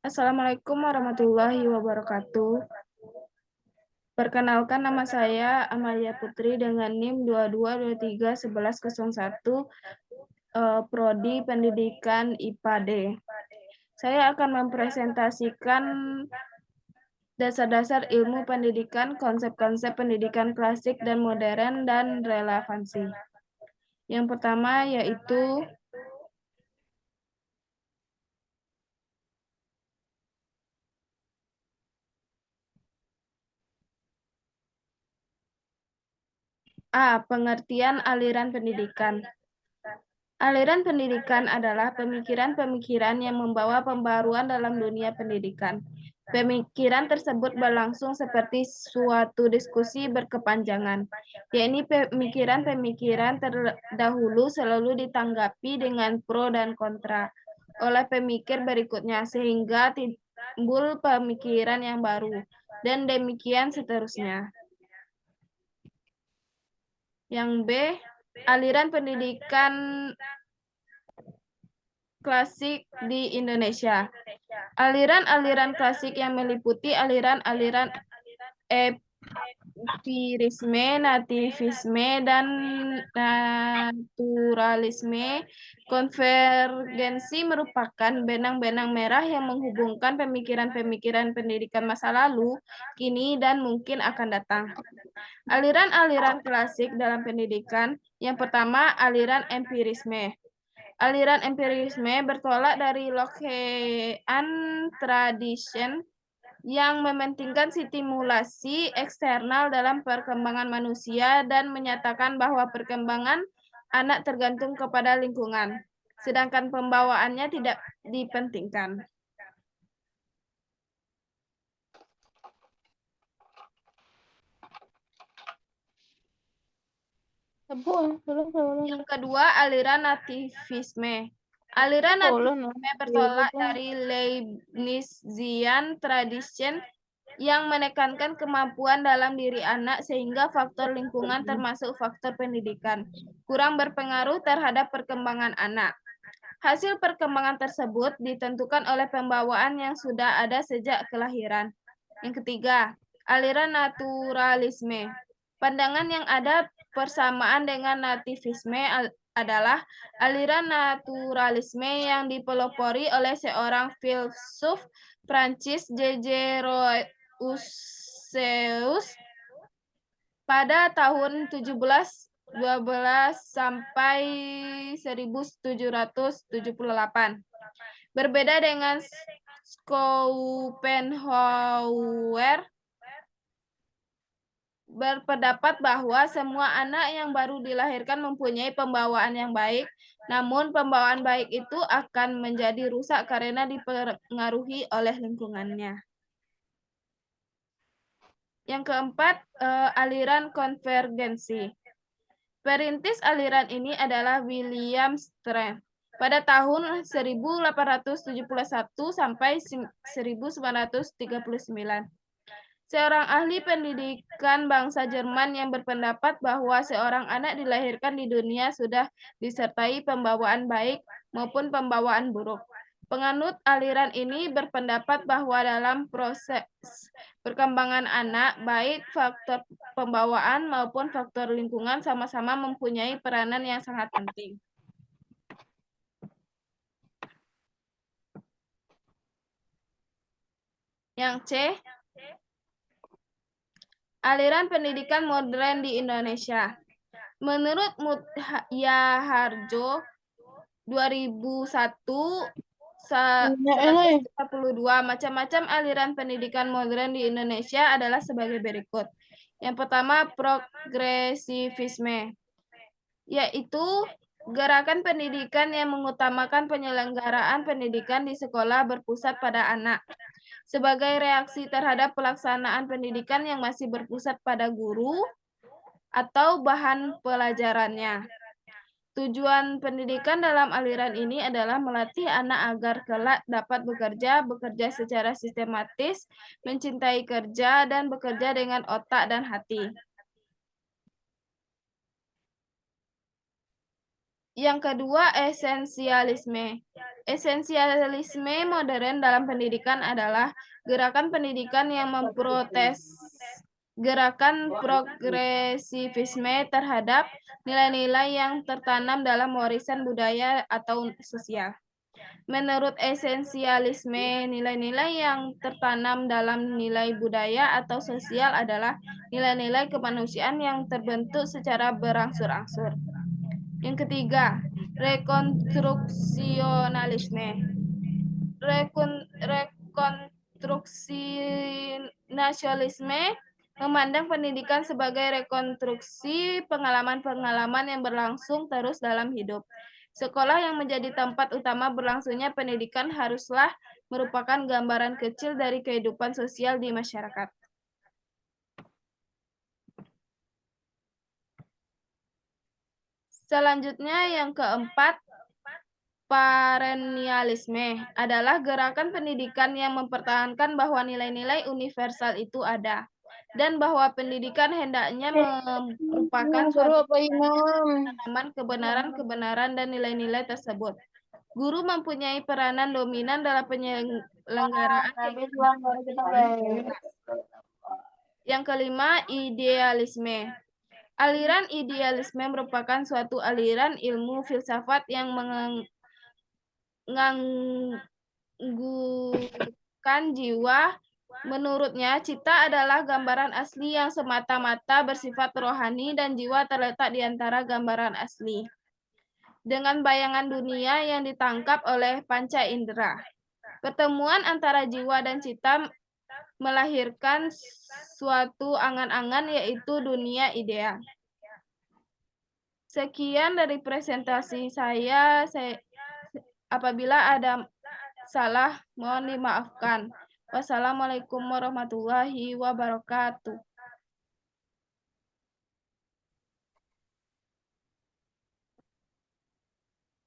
Assalamualaikum warahmatullahi wabarakatuh. Perkenalkan, nama saya Amalia Putri dengan NIM 22231101, Prodi Pendidikan IPA D. Saya akan mempresentasikan dasar-dasar ilmu pendidikan, konsep-konsep pendidikan klasik dan modern, dan relevansi. Yang pertama yaitu A. Pengertian aliran pendidikan. Aliran pendidikan adalah pemikiran-pemikiran yang membawa pembaruan dalam dunia pendidikan. Pemikiran tersebut berlangsung seperti suatu diskusi berkepanjangan, yakni pemikiran-pemikiran terdahulu selalu ditanggapi dengan pro dan kontra oleh pemikir berikutnya, sehingga timbul pemikiran yang baru, dan demikian seterusnya. Yang B, aliran pendidikan klasik di Indonesia. Aliran-aliran klasik yang meliputi aliran-aliran empirisme, nativisme, dan naturalisme. Konvergensi merupakan benang-benang merah yang menghubungkan pemikiran-pemikiran pendidikan masa lalu, kini, dan mungkin akan datang. Aliran-aliran klasik dalam pendidikan. Yang pertama, aliran empirisme. Aliran empirisme bertolak dari Lockean tradition yang mementingkan stimulasi eksternal dalam perkembangan manusia dan menyatakan bahwa perkembangan anak tergantung kepada lingkungan, sedangkan pembawaannya tidak dipentingkan. Yang kedua, aliran nativisme. Aliran nativisme bertolak dari Leibnizian tradition yang menekankan kemampuan dalam diri anak sehingga faktor lingkungan termasuk faktor pendidikan kurang berpengaruh terhadap perkembangan anak. Hasil perkembangan tersebut ditentukan oleh pembawaan yang sudah ada sejak kelahiran. Yang ketiga, aliran naturalisme. Pandangan yang ada persamaan dengan nativisme adalah aliran naturalisme yang dipelopori oleh seorang filsuf Prancis, J.J. Rousseau, pada tahun 1712 sampai 1778. Berbeda dengan Schopenhauer, berpendapat bahwa semua anak yang baru dilahirkan mempunyai pembawaan yang baik, namun pembawaan baik itu akan menjadi rusak karena dipengaruhi oleh lingkungannya. Yang keempat, aliran konvergensi. Perintis aliran ini adalah William Strand pada tahun 1871 sampai 1939. Seorang ahli pendidikan bangsa Jerman yang berpendapat bahwa seorang anak dilahirkan di dunia sudah disertai pembawaan baik maupun pembawaan buruk. Penganut aliran ini berpendapat bahwa dalam proses perkembangan anak, baik faktor pembawaan maupun faktor lingkungan sama-sama mempunyai peranan yang sangat penting. Yang C, aliran pendidikan modern di Indonesia. Menurut Mutyaharjo 2001 132, macam-macam aliran pendidikan modern di Indonesia adalah sebagai berikut. Yang pertama, progresivisme, yaitu gerakan pendidikan yang mengutamakan penyelenggaraan pendidikan di sekolah berpusat pada anak sebagai reaksi terhadap pelaksanaan pendidikan yang masih berpusat pada guru atau bahan pelajarannya. Tujuan pendidikan dalam aliran ini adalah melatih anak agar kelak dapat bekerja secara sistematis, mencintai kerja, dan bekerja dengan otak dan hati. Yang kedua, esensialisme. Esensialisme modern dalam pendidikan adalah gerakan pendidikan yang memprotes gerakan progresivisme terhadap nilai-nilai yang tertanam dalam warisan budaya atau sosial. Menurut esensialisme, nilai-nilai yang tertanam dalam nilai budaya atau sosial adalah nilai-nilai kemanusiaan yang terbentuk secara berangsur-angsur. Yang ketiga, rekonstruksionalisme. Rekonstruksionalisme memandang pendidikan sebagai rekonstruksi pengalaman-pengalaman yang berlangsung terus dalam hidup. Sekolah yang menjadi tempat utama berlangsungnya pendidikan haruslah merupakan gambaran kecil dari kehidupan sosial di masyarakat. Selanjutnya yang keempat, perennialisme adalah gerakan pendidikan yang mempertahankan bahwa nilai-nilai universal itu ada dan bahwa pendidikan hendaknya merupakan suatu penanaman kebenaran kebenaran dan nilai-nilai tersebut. Guru mempunyai peranan dominan dalam penyelenggaraan kehidupan. Yang kelima, idealisme. Aliran idealisme merupakan suatu aliran ilmu filsafat yang mengganggukan jiwa. Menurutnya, cita adalah gambaran asli yang semata-mata bersifat rohani dan jiwa terletak di antara gambaran asli dengan bayangan dunia yang ditangkap oleh panca indera. Pertemuan antara jiwa dan cita melahirkan suatu angan-angan, yaitu dunia ideal. Sekian dari presentasi saya. Apabila ada salah, mohon dimaafkan. Wassalamualaikum warahmatullahi wabarakatuh.